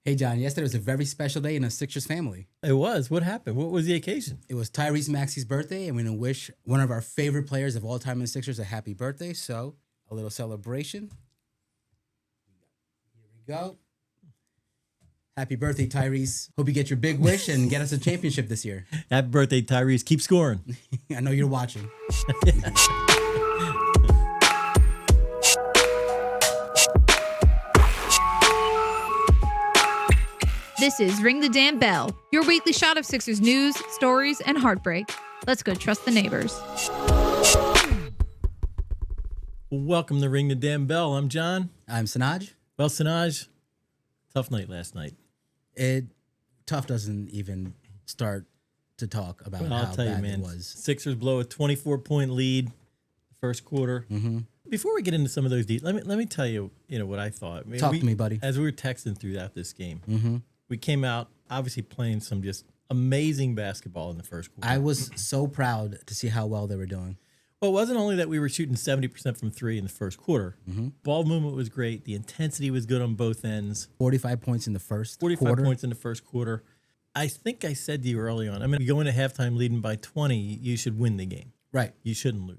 Hey, John, yesterday was a very special day in the Sixers family. It was. What happened? What was the occasion? It was Tyrese Maxey's birthday, and we're going to wish one of our favorite players of all time in the Sixers a happy birthday. So, a little celebration. Here we go. Happy birthday, Tyrese. Hope you get your big wish and get us a championship this year. Happy birthday, Tyrese. Keep scoring. I know you're watching. This is Ring the Damn Bell, your weekly shot of Sixers news, stories, and heartbreak. Let's go trust the neighbors. Welcome to Ring the Damn Bell. I'm John. I'm Sanoj. Well, Sanoj, tough night last night. Tough doesn't even start to talk about how I'll tell bad you, man, it was. Sixers blow a 24-point lead first quarter. Mm-hmm. Before we get into some of those details, let me tell you, what I thought. I mean, Talk to me, buddy. As we were texting throughout this game, Mm-hmm. we came out obviously playing some just amazing basketball in the first quarter. I was so proud to see how well they were doing. Well, it wasn't only that we were shooting 70% from three in the first quarter. Mm-hmm. Ball movement was great. The intensity was good on both ends. 45 points in the first 45 quarter. points in the first quarter. I think I said to you early on, you go into halftime leading by 20, you should win the game. Right. You shouldn't lose.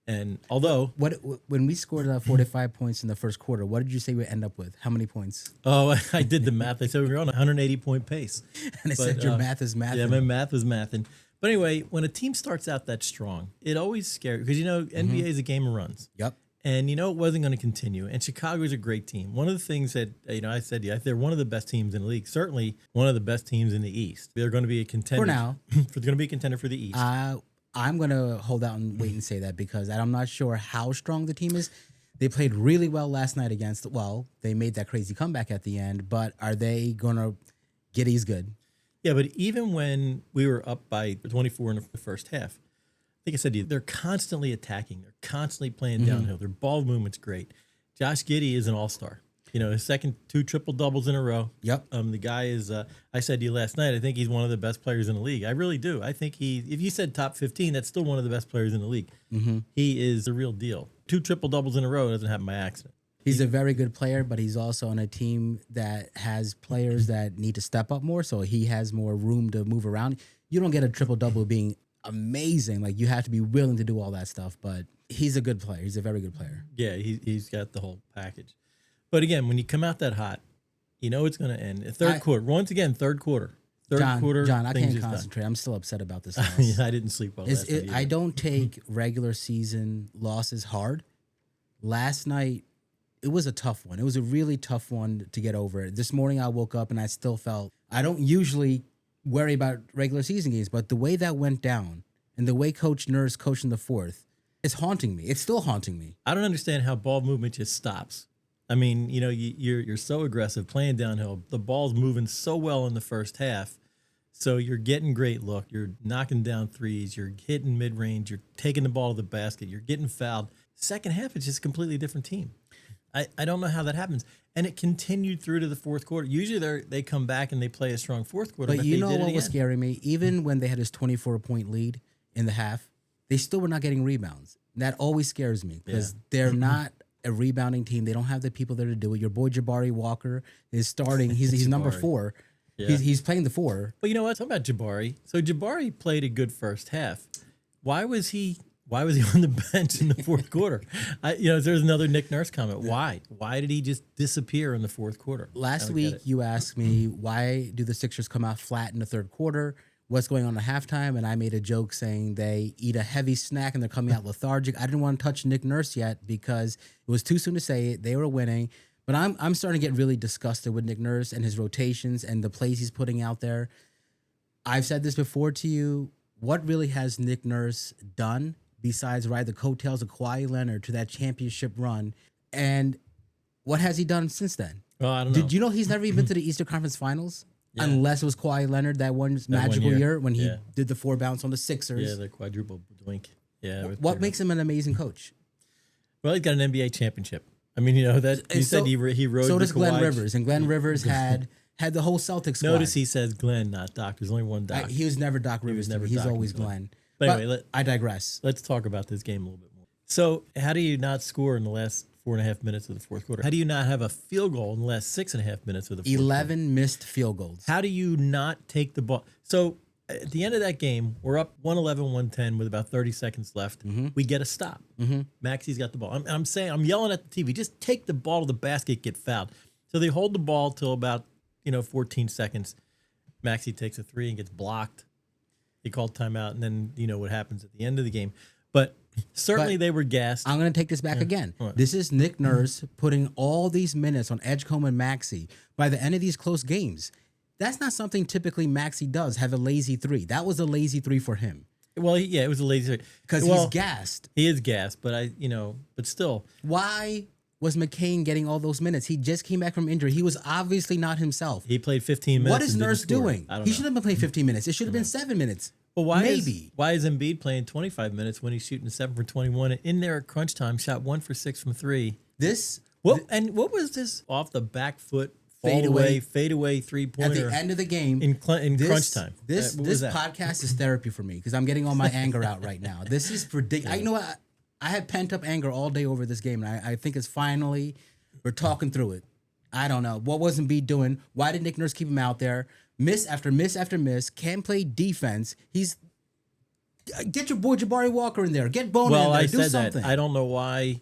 And although... When we scored 45 points in the first quarter, what did you say we end up with? How many points? Oh, I did the math. I said we were on a 180-point pace. And I said your math is mathing. Yeah, my math was mathing. But anyway, when a team starts out that strong, it always scares because, NBA is a game of runs. Yep. And it wasn't going to continue. And Chicago is a great team. One of the things that, I said to you, they're one of the best teams in the league. Certainly one of the best teams in the East. They're going to be a contender. For now. They're going to be a contender for the East. I'm going to hold out and wait and say that because I'm not sure how strong the team is. They played really well last night they made that crazy comeback at the end, but are they going to get as good? Yeah, but even when we were up by 24 in the first half, like I said to you, they're constantly attacking. They're constantly playing downhill. Their ball movement's great. Josh Giddey is an all-star. His second 2 triple-doubles in a row. Yep. The guy is, I said to you last night, I think he's one of the best players in the league. I really do. I think if you said top 15, that's still one of the best players in the league. Mm-hmm. He is the real deal. 2 triple-doubles in a row doesn't happen by accident. He's a very good player, but he's also on a team that has players that need to step up more, so he has more room to move around. You don't get a triple-double being amazing. Like, you have to be willing to do all that stuff, but he's a good player. He's a very good player. Yeah, he's got the whole package. But again, when you come out that hot, it's going to end. Third quarter. Once again, third quarter. John, I can't concentrate. Done. I'm still upset about this loss. Yeah, I didn't sleep well last night. I don't take regular season losses hard. Last night, it was a tough one. It was a really tough one to get over. This morning, I woke up and I still felt, I don't usually worry about regular season games, but the way that went down and the way Coach Nurse coached in the fourth, it's haunting me. It's still haunting me. I don't understand how ball movement just stops. I mean, you're so aggressive playing downhill. The ball's moving so well in the first half. So you're getting great look. You're knocking down threes. You're hitting mid-range. You're taking the ball to the basket. You're getting fouled. Second half, it's just a completely different team. I don't know how that happens. And it continued through to the fourth quarter. Usually they come back and they play a strong fourth quarter. But you know what was scaring me? Even when they had his 24-point lead in the half, they still were not getting rebounds. That always scares me because they're not a rebounding team. They don't have the people there to do it. Your boy Jabari Walker is starting. He's number 4. Yeah. He's playing the 4. But you know what? Talking about Jabari. So Jabari played a good first half. Why was he on the bench in the fourth quarter? There's another Nick Nurse comment. Why? Why did he just disappear in the fourth quarter? Last week you asked me, why do the Sixers come out flat in the third quarter? What's going on at halftime? And I made a joke saying they eat a heavy snack and they're coming out lethargic. I didn't want to touch Nick Nurse yet because it was too soon to say it. They were winning. But I'm starting to get really disgusted with Nick Nurse and his rotations and the plays he's putting out there. I've said this before to you. What really has Nick Nurse done besides ride the coattails of Kawhi Leonard to that championship run? And what has he done since then? Well, I don't know. Did you know he's never even been to the Eastern Conference Finals? Yeah. Unless it was Kawhi Leonard that magical year when he did the 4 bounce on the Sixers. Yeah, the quadruple doink. Yeah. What makes him an amazing coach? Well, he's got an NBA championship. I mean, that you said he rode. So does Glenn Kawhi. Rivers, and Glenn Rivers had the whole Celtics squad. Notice he says Glenn, not Doc. There's only one Doc. He was never Doc Rivers. He's always Glenn. But anyway, I digress. Let's talk about this game a little bit more. So, how do you not score in the last 4.5 minutes of the fourth quarter. How do you not have a field goal in the last 6.5 minutes of the fourth 11 quarter? missed field goals. How do you not take the ball? So at the end of that game, we're up 111-110 with about 30 seconds left. We get a stop. Maxey's got the ball. I'm yelling at the TV, just take the ball to the basket, get fouled. So they hold the ball till about 14 seconds. Maxey takes a three and gets blocked. He called timeout, and then you know what happens at the end of the game. But certainly they were gassed. I'm going to take this back again. What? This is Nick Nurse putting all these minutes on Edgecombe and Maxey by the end of these close games. That's not something typically Maxey does, have a lazy three. That was a lazy three for him. Well, it was a lazy because he's gassed. He is gassed, but but still. Why was McCain getting all those minutes? He just came back from injury. He was obviously not himself. He played 15 minutes. What is Nurse doing? I don't He know. shouldn't have been playing 15 minutes. It should have been 7 minutes. Well, why is Embiid playing 25 minutes when he's shooting 7 for 21 in there at crunch time? Shot 1 for 6 from 3. What was this off the back foot fadeaway 3-pointer at the end of the game in crunch time? This podcast is therapy for me because I'm getting all my anger out right now. This is ridiculous. You know what? I had pent up anger all day over this game, and I think it's finally we're talking through it. I don't know what was Embiid doing. Why did Nick Nurse keep him out there? Miss after miss after miss. Can't play defense. Get your boy Jabari Walker in there. Get Bona in there. Do something. That. I don't know why.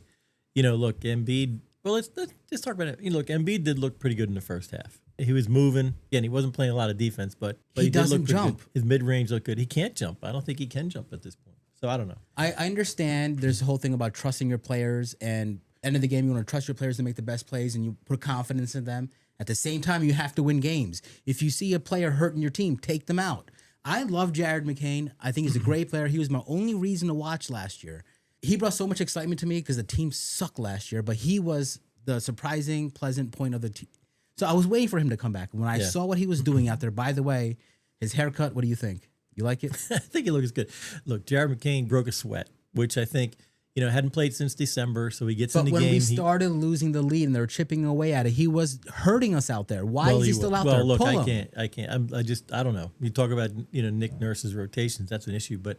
Look, Embiid. Well, let's just talk about it. Look, Embiid did look pretty good in the first half. He was moving. Again, he wasn't playing a lot of defense, but he did doesn't look pretty jump. Good. His mid-range looked good. He can't jump. I don't think he can jump at this point. So I don't know. I understand there's a whole thing about trusting your players, and end of the game, you want to trust your players to make the best plays, and you put confidence in them. At the same time, you have to win games. If you see a player hurting your team, take them out. I love Jared McCain. I think he's a great player. He was my only reason to watch last year. He brought so much excitement to me because the team sucked last year, but he was the surprising, pleasant point of the team. So I was waiting for him to come back. When I saw what he was doing out there, by the way, his haircut, what do you think? You like it? I think it looks good. Look, Jared McCain broke a sweat, which I think, hadn't played since December, so he gets in the game. But when we started losing the lead and they're chipping away at it, he was hurting us out there. Why is he still out there? Well, look, Pull I him. can't. I don't know. You talk about, Nick Nurse's rotations, that's an issue, but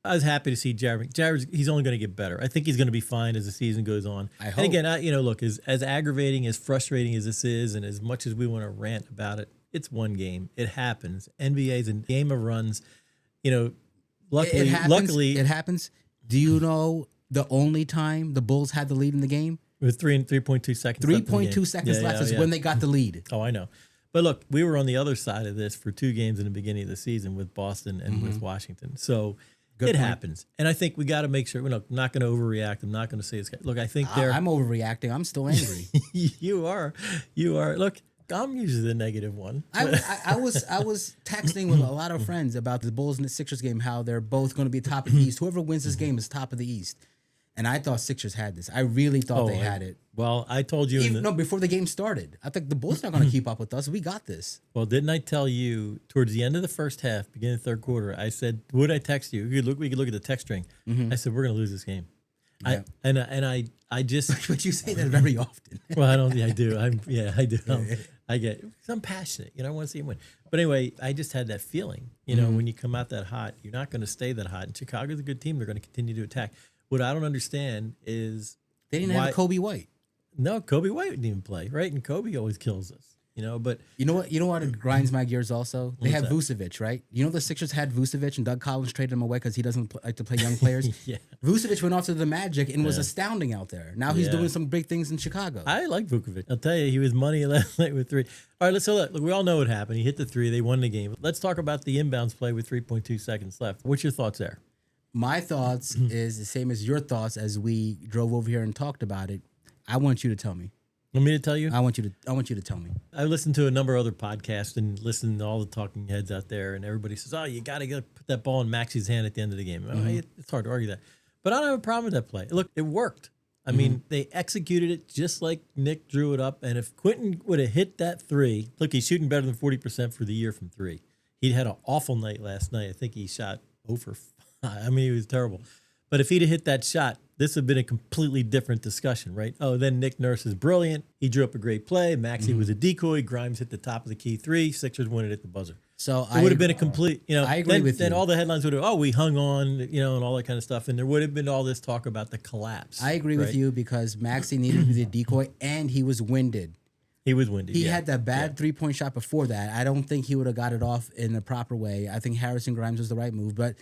I was happy to see Jared. He's only going to get better. I think he's going to be fine as the season goes on. I hope. And again, look, as aggravating, as frustrating as this is, and as much as we want to rant about it, it's one game. It happens. NBA's a game of runs. Luckily, it happens. Do you know the only time the Bulls had the lead in the game? With 3.2 seconds. 3.2 seconds left is when they got the lead. Oh, I know. But look, we were on the other side of this for 2 games in the beginning of the season with Boston and with Washington. So it happens. And I think we got to make sure we're not going to overreact. I'm not going to say it's. Look, I think I'm overreacting. I'm still angry. You are. Look, I'm usually the negative one. I was texting with a lot of friends about the Bulls and the Sixers game, how they're both going to be top of the East. Whoever wins this game is top of the East. And I thought Sixers had this. I really thought they had it. Well, I told you. Before the game started. I think the Bulls are not going to keep up with us. We got this. Well, didn't I tell you towards the end of the first half, beginning of the third quarter, I said, would I text you? We could look at the text string. I said, we're going to lose this game. Yeah. I just. But you say that very often. Well, I don't. I do. I do. I'm passionate. I want to see him win. But anyway, I just had that feeling. When you come out that hot, you're not going to stay that hot. And Chicago's a good team. They're going to continue to attack. What I don't understand is they didn't have Kobe White. No, Kobe White didn't even play, right? And Kobe always kills us, But you know what grinds my gears also? They have Vucevic, right? The Sixers had Vucevic and Doug Collins traded him away because he doesn't like to play young players. Yeah. Vucevic went off to the Magic and was astounding out there. Now he's doing some big things in Chicago. I like Vucevic. I'll tell you, he was money last night with 3. All right, look, we all know what happened. He hit the 3. They won the game. Let's talk about the inbounds play with 3.2 seconds left. What's your thoughts there? My thoughts is the same as your thoughts as we drove over here and talked about it. I want you to tell me. Want me to tell you? I want you to tell me. I listened to a number of other podcasts and listened to all the talking heads out there, and everybody says, "Oh, you got to put that ball in Maxey's hand at the end of the game." It's hard to argue that, but I don't have a problem with that play. Look, it worked. I mean, they executed it just like Nick drew it up. And if Quentin would have hit that 3, look, he's shooting better than 40% for the year from 3. He had an awful night last night. I think he shot 0 for 5. I mean, he was terrible. But if he'd have hit that shot, this would have been a completely different discussion, right? Oh, then Nick Nurse is brilliant. He drew up a great play. Maxey was a decoy. Grimes hit the top of the key three. Sixers won it at the buzzer. So it would have been a complete, I agree with you. Then all the headlines would have, oh, we hung on, and all that kind of stuff. And there would have been all this talk about the collapse. I agree with you because Maxey needed to be the decoy and he was winded. He was windy. He had that bad 3-point shot before that. I don't think he would have got it off in the proper way. I think Harrison Grimes was the right move, but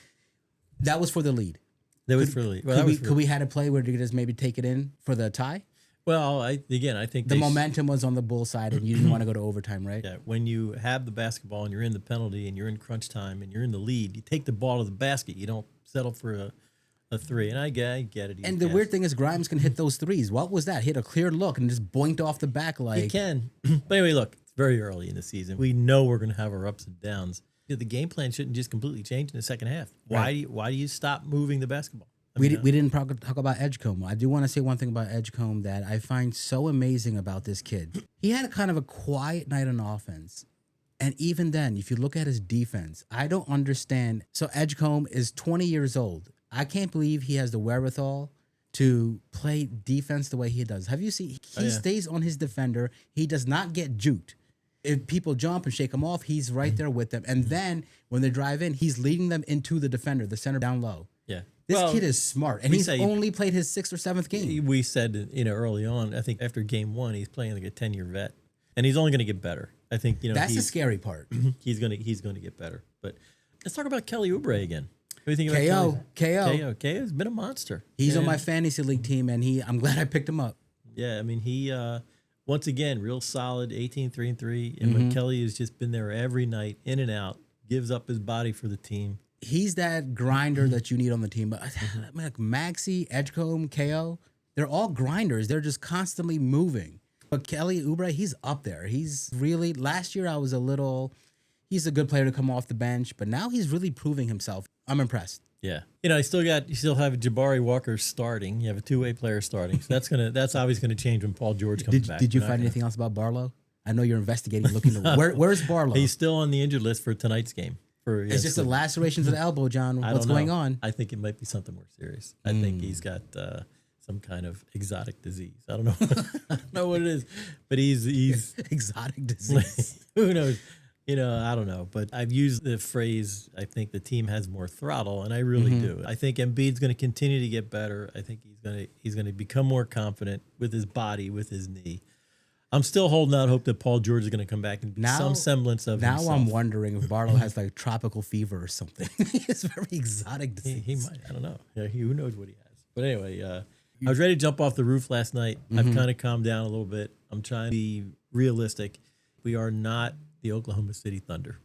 that was for the lead. That was for the lead. Could we had a play where they could just maybe take it in for the tie? Well, I think the momentum was on the Bull side, and you didn't want to go to overtime, right? Yeah. When you have the basketball and you're in the penalty and you're in crunch time and you're in the lead, you take the ball to the basket. You don't settle for a three. And I get it. And the weird thing is, Grimes can hit those threes. What was that? He had a clear look and just boinked off the back like he can. But anyway, look, it's very early in the season. We know we're going to have our ups and downs. The game plan shouldn't just completely change in the second half. Right. Why do you stop moving the basketball? We didn't talk about Edgecombe. I do want to say one thing about Edgecombe that I find so amazing about this kid. He had a kind of a quiet night on offense. And even then, if you look at his defense, I don't understand. So Edgecombe is 20 years old. I can't believe he has the wherewithal to play defense the way he does. Have you seen? He stays on his defender. He does not get juked. If people jump and shake him off, he's right there with them. And then when they drive in, he's leading them into the defender, the center down low. Yeah. This kid is smart, and he's only played his 6th or 7th game. We said, early on, I think after game 1, he's playing like a 10-year vet, and he's only going to get better. I think, that's the scary part. He's going to get better. But let's talk about Kelly Oubre again. What do you think about KO? KO has been a monster. He's on my fantasy league team, and I'm glad I picked him up. Yeah, I mean, he once again real solid, 18-3-3, and Kelly has just been there every night, in and out, gives up his body for the team. He's that grinder that you need on the team. But I mean, like Maxey, Edgecombe, KO, they're all grinders. They're just constantly moving. But Kelly Oubre, he's up there. He's really, last year he's a good player to come off the bench, but now he's really proving himself. I'm impressed. Yeah. You still have Jabari Walker starting. You have a two-way player starting. So that's obviously going to change when Paul George comes back. Did you find anything else about Barlow? I know you're investigating, looking to where's Barlow? He's still on the injured list for tonight's game. It's just a laceration to the elbow, John. What's going on? I think it might be something more serious. I think he's got some kind of exotic disease. I don't know. I don't know what it is, but he's exotic disease. Who knows? I don't know. But I've used the phrase, I think the team has more throttle, and I really do. I think Embiid's going to continue to get better. I think he's going to become more confident with his body, with his knee. I'm still holding out hope that Paul George is going to come back and be some semblance of himself. Now I'm wondering if Barlow has like tropical fever or something. It's very exotic disease. He might. I don't know. Yeah, who knows what he has. But anyway, I was ready to jump off the roof last night. I've kind of calmed down a little bit. I'm trying to be realistic. We are not the Oklahoma City Thunder.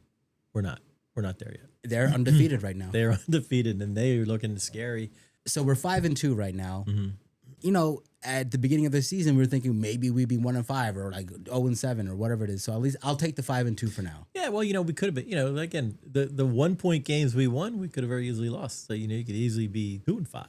We're not. We're not there yet. They're undefeated right now. They're undefeated, and they are looking scary. So we're 5-2 right now. At the beginning of the season, we were thinking maybe we'd be 1-5 or like 0-7 or whatever it is. So at least I'll take the 5-2 for now. Yeah, well, we could have been, again, the 1 point games we won, we could have very easily lost. So, you could easily be 2-5.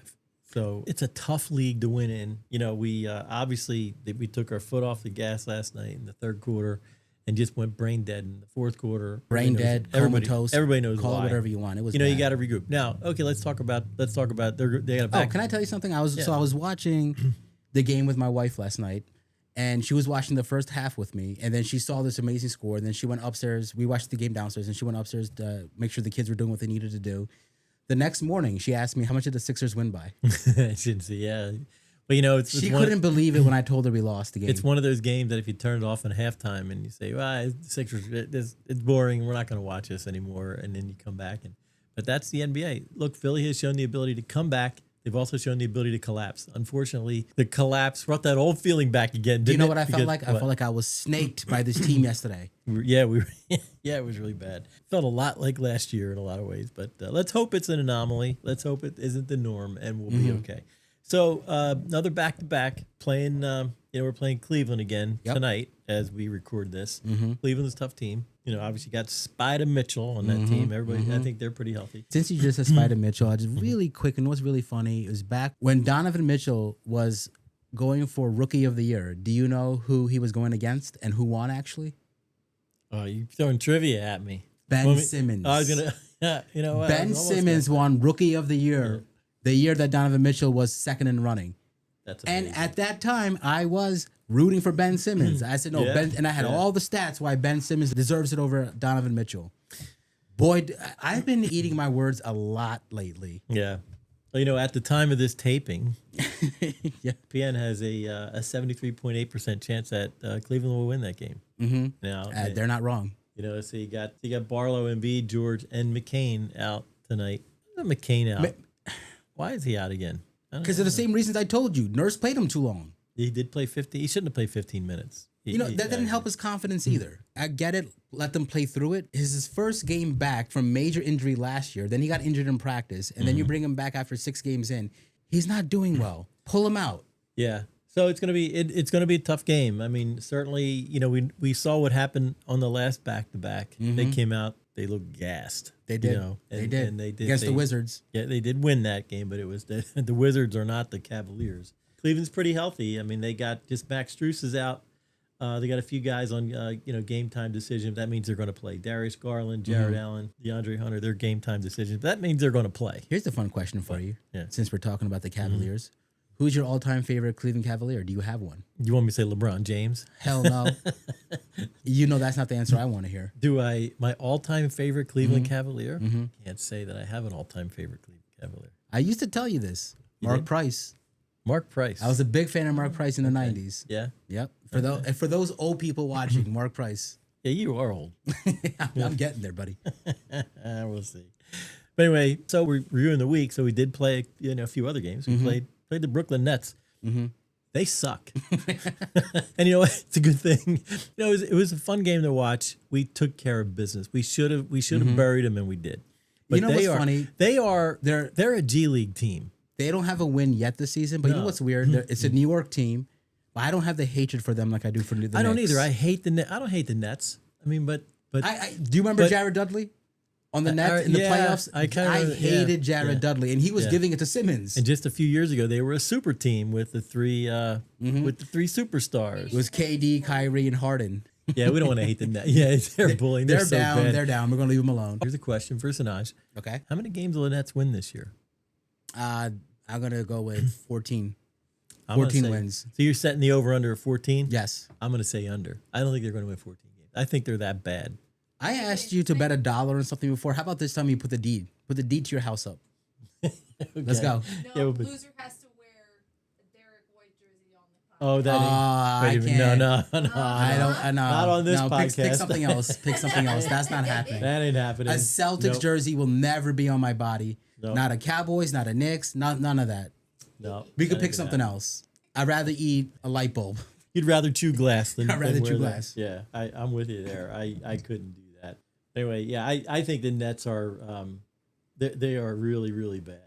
So it's a tough league to win in. We obviously we took our foot off the gas last night in the third quarter and just went brain dead in the fourth quarter. Brain dead, comatose. Everybody knows call why. It whatever you want. It was you got to regroup. Now, okay, let's talk about they got a back. Can I tell you something? I was watching the game with my wife last night, and she was watching the first half with me, and then she saw this amazing score, and then she went upstairs. We watched the game downstairs, and she went upstairs to make sure the kids were doing what they needed to do. The next morning, she asked me, how much did the Sixers win by? I shouldn't see, yeah. But, she couldn't believe it when I told her we lost the game. It's one of those games that if you turn it off in halftime and you say, the Sixers, it's boring, we're not going to watch this anymore, and then you come back. But that's the NBA. Look, Philly has shown the ability to come back. They've also shown the ability to collapse. Unfortunately, the collapse brought that old feeling back again. Do you know what I felt like? I felt like I was snaked by this team yesterday. Yeah, it was really bad. Felt a lot like last year in a lot of ways. But let's hope it's an anomaly. Let's hope it isn't the norm, and we'll be okay. So another back-to-back playing. We're playing Cleveland again tonight as we record this. Cleveland's a tough team. Obviously got Spider Mitchell on that team. Everybody, I think they're pretty healthy. Since you just said Spider Mitchell, I just really quick, and what's really funny is back when Donovan Mitchell was going for Rookie of the Year. Do you know who he was going against and who won actually? Oh, you're throwing trivia at me. Ben Simmons. I was gonna. You know what? Ben Simmons won Rookie of the Year. The year that Donovan Mitchell was second in running. That's and amazing. at that time, I was rooting for Ben Simmons. I said, no, Yeah, Ben, and I had all the stats why Ben Simmons deserves it over Donovan Mitchell. Boy, I've been eating my words a lot lately. Yeah. Well, at the time of this taping, Yeah. PN has a 73.8% chance that Cleveland will win that game. Mm-hmm. Now, They're not wrong. so you got Barlow, Embiid, George, and McCain out tonight. McCain out. Why is he out again? Because of the same reasons I told you. Nurse played him too long. He did play 50. He shouldn't have played 15 minutes. That didn't help his confidence either. I get it. Let them play through it. His first game back from major injury last year. Then he got injured in practice. And then you bring him back after 6 games in. He's not doing well. Pull him out. Yeah. So it's gonna be a tough game. I mean, certainly, we saw what happened on the last back-to-back. They came out. They looked gassed. They did. They did Against the Wizards. Yeah, they did win that game, but it was the Wizards are not the Cavaliers. Cleveland's pretty healthy. I mean, they got just Max Strus is out. They got a few guys on game time decisions. That means they're going to play. Darius Garland, Jared Allen, DeAndre Hunter. They're game time decisions. That means they're going to play. Here's the fun question for you. Yeah. Since we're talking about the Cavaliers, who's your all-time favorite Cleveland Cavalier? Do you have one? You want me to say LeBron James? Hell no. That's not the answer I want to hear. My all-time favorite Cleveland Cavalier? Can't say that I have an all-time favorite Cleveland Cavalier. I used to tell you this. Mark Price. Mark Price. I was a big fan of Mark Price in the 90s. Yeah. Yep. For those old people watching, Mark Price. Yeah, you are old. I'm getting there, buddy. We'll see. But anyway, so we're reviewing the week. So we did play a few other games. We played the Brooklyn Nets. They suck. And you know what? It's a good thing. It was a fun game to watch. We took care of business. We should have buried them, and we did. But what's funny? They're a G League team. They don't have a win yet this season, but you know what's weird? It's a New York team, but I don't have the hatred for them like I do for the Knicks. I don't either. I don't hate the Nets. I mean, but do you remember Jared Dudley on the Nets in the playoffs? I hated Jared Dudley, and he was giving it to Simmons. And just a few years ago, they were a super team with the three superstars. It was KD, Kyrie, and Harden. Yeah, we don't want to hate the Nets. Yeah, they're bullying. They're so down. bad. They're down. We're gonna leave them alone. Here's a question for Sanoj. Okay. How many games will the Nets win this year? I'm gonna go with 14. I'm gonna 14 say- wins. So you're setting the over under 14? Yes. I'm going to say under. I don't think they're going to win 14 games. I think they're that bad. I asked you to bet $1 on something before. How about this time you put the deed? Put the deed to your house up. Let's go. No, Yeah, we'll be- loser has to wear a Derek White jersey on the podcast. Oh, that I wait a minute. can't. No. I don't. No, Not on this no, podcast. Pick something else. Pick something else. That's not happening. That ain't happening. A Celtics Nope. jersey will never be on my body. Nope. Not a Cowboys. Not a Knicks. None of that. No. We could that pick ain't something happening. else. I'd rather eat a light bulb. You'd rather chew glass than I'd rather than chew wear glass. that. Yeah, I'm with you there. I couldn't do that. Anyway, yeah, I think the Nets are they are really, really bad.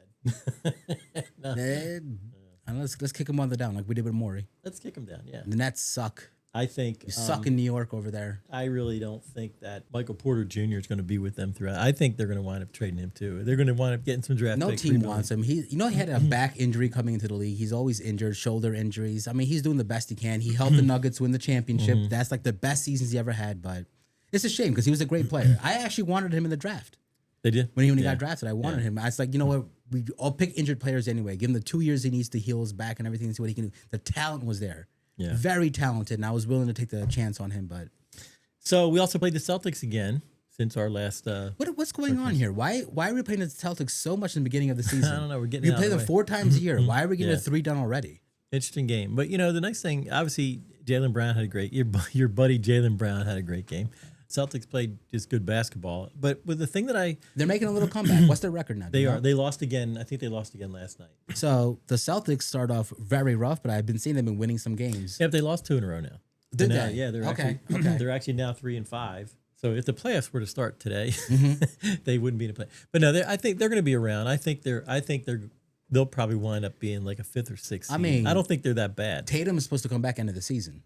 Let's kick them on the down like we did with Morey. Let's kick them down. Yeah, The Nets suck. I think You suck in New York over there. I really don't think that Michael Porter Jr. is going to be with them throughout. I think they're going to wind up trading him too. They're going to wind up getting some draft No picks. team rebuilding. wants him. He had a back injury coming into the league. He's always injured, shoulder injuries. I mean, he's doing the best he can. He helped the Nuggets win the championship. That's like the best seasons he ever had. But it's a shame because he was a great player. I actually wanted him in the draft. They did When he got drafted, I wanted him. I was like, you know what? We all pick injured players anyway. Give him the 2 years he needs to heal his back and everything and see what he can do. The talent was there. Yeah. Very talented, and I was willing to take the chance on him. But So we also played the Celtics again since our last. what's going on here? Why are we playing the Celtics so much in the beginning of the season? I don't know. We're getting We out play of the them way. 4 times a year. Why are we getting Yeah. a 3 done already? Interesting game, but the nice thing, obviously, Jaylen Brown had a great. Your buddy Jaylen Brown had a great game. Celtics played just good basketball, but with the thing that They're making a little comeback. What's their record now? Do you know? they lost again. I think they lost again last night. So the Celtics start off very rough, but I've been seeing they've been winning some games. Yeah, but they lost 2 in a row now. Did Now- they? Yeah, they're Okay, actually okay. they're actually now 3-5. So if the playoffs were to start today, Mm-hmm. they wouldn't be in a play. But no, I think they're going to be around. I think they'll probably wind up being like a 5th or 6th. I seed. mean, I don't think they're that bad. Tatum is supposed to come back end of the season.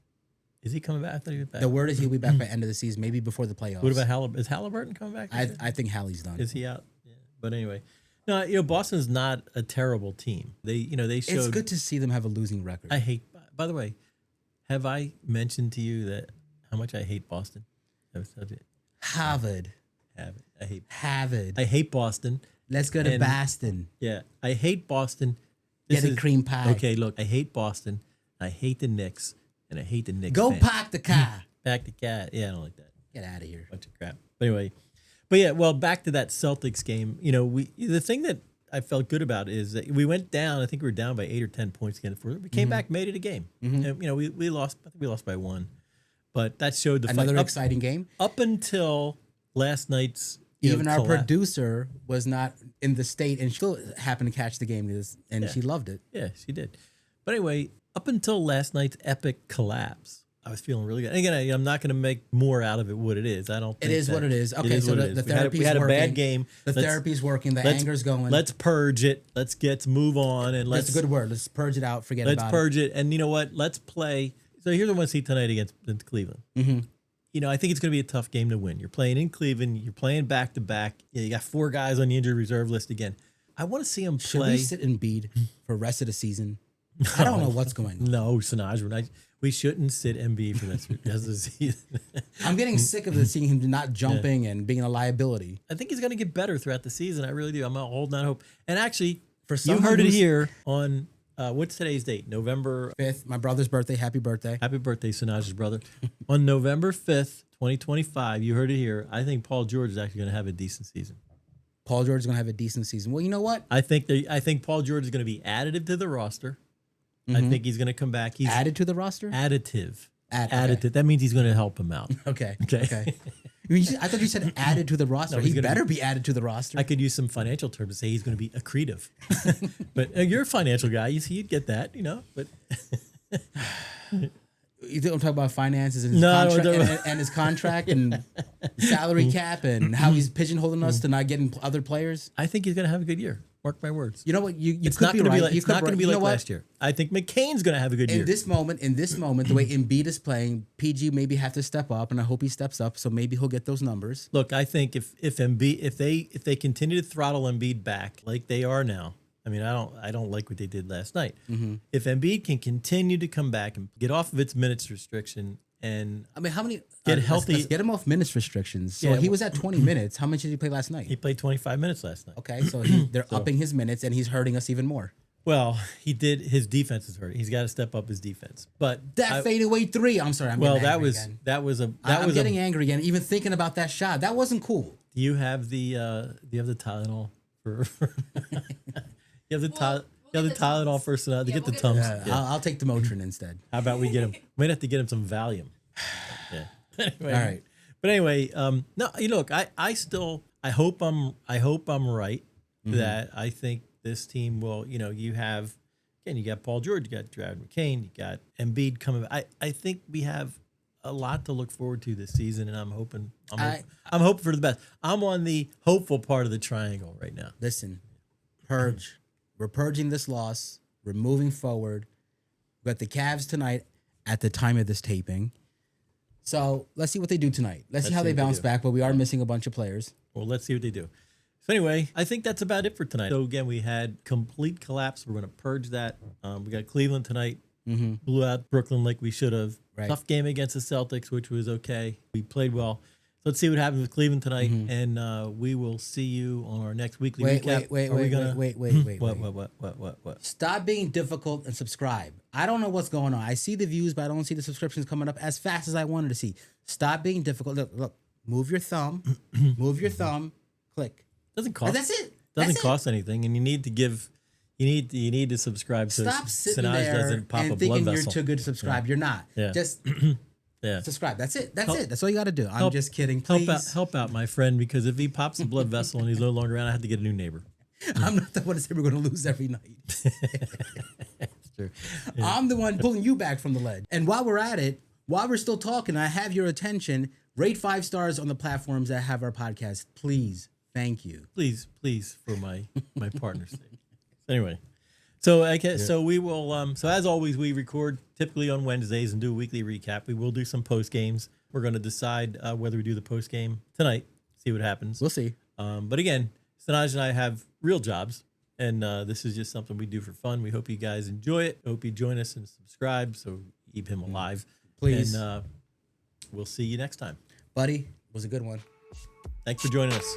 Is he coming back? I thought he was back. The word is he'll be back by end of the season, maybe before the playoffs. What about Halliburton? Is Halliburton coming back? I think Hallie's done. Is he out? Yeah. But anyway, no, Boston's not a terrible team. They showed. It's good to see them have a losing record. I hate. By the way, have I mentioned to you that how much I hate Boston? Harvard. I hate. Harvard. I hate Boston, Let's go to And- Boston. Yeah, I hate Boston. Get a cream pie. Okay, look, I hate Boston. I hate the Knicks, and I hate the Knicks. Go fans. park the car. Back the cat. Yeah, I don't like that. Get out of here. Bunch of crap. But anyway, but yeah, well, back to that Celtics game. You know, the thing that I felt good about is that we went down. I think we were down by 8 or 10 points again. We came back, made it a game. And, you know, we lost. I think we lost by 1, but that showed the Another fight. exciting game. Up until last night's. Even our producer was not in the state and still happened to catch the game and she loved it. Yeah, she did. But anyway, up until last night's epic collapse, I was feeling really good. And again, I'm not going to make more out of it what it is. I don't think It is what it is. Okay, so the therapy's we had working. a bad game. The therapy's working. The anger's going. Let's purge it. Let's move on and That's a good word. Let's purge it out. Forget let's about purge it. And you know what? Let's play. So here's what I want to see tonight against Cleveland. You know, I think it's going to be a tough game to win. You're playing in Cleveland. You're playing back to back. You got 4 guys on the injured reserve list again. I want to see them Should play. we sit Embiid for the rest of the season? I don't know what's going on. No, Sanoj, we shouldn't sit MB for this rest of the season. I'm getting sick of seeing him not jumping and being a liability. I think he's going to get better throughout the season. I really do. I'm holding out hope. And actually, For you someone heard it who's- here on what's today's date? November. 5th, my brother's birthday. Happy birthday. Happy birthday, Sanoj's brother. On November 5th, 2025, you heard it here. I think Paul George is actually going to have a decent season. Paul George is going to have a decent season. Well, you know what? I think Paul George is going to be additive to the roster. I think he's going to come back. He's Added to the roster? additive. Okay. Additive. That means he's going to help him out. Okay. Okay. I thought you said added to the roster. No, he's He gonna better be added to the roster. I could use some financial terms to say he's going to be accretive. But you're a financial guy. You'd get that, you know. But You don't talk about finances and his No, contract no. and his contract and salary cap and how he's pigeonholing us to not getting other players. I think he's going to have a good year. Mark my words. You know what? You It's could not be going to right. be like, You it's could not going to right. be You like know what? last year. I think McCain's going to have a good year. In this moment, the way Embiid is playing, PG maybe have to step up, and I hope he steps up. So maybe he'll get those numbers. Look, I think if Embiid if they continue to throttle Embiid back like they are now, I mean, I don't like what they did last night. If Embiid can continue to come back and get off of its minutes restriction and I mean, how many Get healthy. Let's get him off minutes restrictions. So Yeah, he was at 20 minutes. How much did he play last night? he played 25 minutes last night. Okay, so they're upping his minutes, and he's hurting us even more. Well, he did. His defense is hurting. He's got to step up his defense. But That fadeaway 3. I'm sorry. I'm well, getting that angry was again. that was a that I'm was getting a. angry again. Even thinking about that shot, that wasn't cool. Do you have the Tylenol for? You have the Tylenol for to get the Tums. Yeah. I'll take the Motrin instead. How about we get him? Might have to get him some Valium. Yeah. Anyway, All right. But anyway, no, you look, I hope I'm right that I think this team will, you have, again, you got Paul George, you got Jared McCain, you got Embiid coming. I think we have a lot to look forward to this season, and I'm hoping for the best. I'm on the hopeful part of the triangle right now. Listen, purge. We're purging this loss. We're moving forward. We got the Cavs tonight at the time of this taping. So let's see what they do tonight. Let's see how they bounce back, but we are missing a bunch of players. Well, let's see what they do. So anyway, I think that's about it for tonight. So again, we had complete collapse. We're going to purge that. We got Cleveland tonight. Blew out Brooklyn like we should have. Right. Tough game against the Celtics, which was okay. We played well. So let's see what happens with Cleveland tonight, and we will see you on our next weekly recap. Wait. What? Stop being difficult and subscribe. I don't know what's going on. I see the views, but I don't see the subscriptions coming up as fast as I wanted to see. Stop being difficult. Look. Move your thumb. Click. Doesn't cost. That's it. Doesn't cost anything, and you need to give. You need to subscribe so Stop sitting Sanoj there doesn't pop a and blood thinking you're vessel. too good to subscribe. You're not. Yeah. Just Yeah. subscribe. That's it. That's all you got to do. I'm just kidding. Help Please. help out my friend, because if he pops a blood vessel and he's no longer around, I have to get a new neighbor. I'm not the one that said we're going to lose every night. That's true. I'm the one pulling you back from the ledge. And while we're at it, while we're still talking, I have your attention. Rate 5 stars on the platforms that have our podcast. Please. Thank you. Please, for my partner's sake. Anyway, so I guess so we will. So as always, we record typically on Wednesdays and do a weekly recap. We will do some post games. We're going to decide whether we do the post game tonight. See what happens. We'll see. But again, Sanoj and I have real jobs, and this is just something we do for fun. We hope you guys enjoy it. Hope you join us and subscribe so keep him alive. Please. And we'll see you next time. Buddy, it was a good one. Thanks for joining us.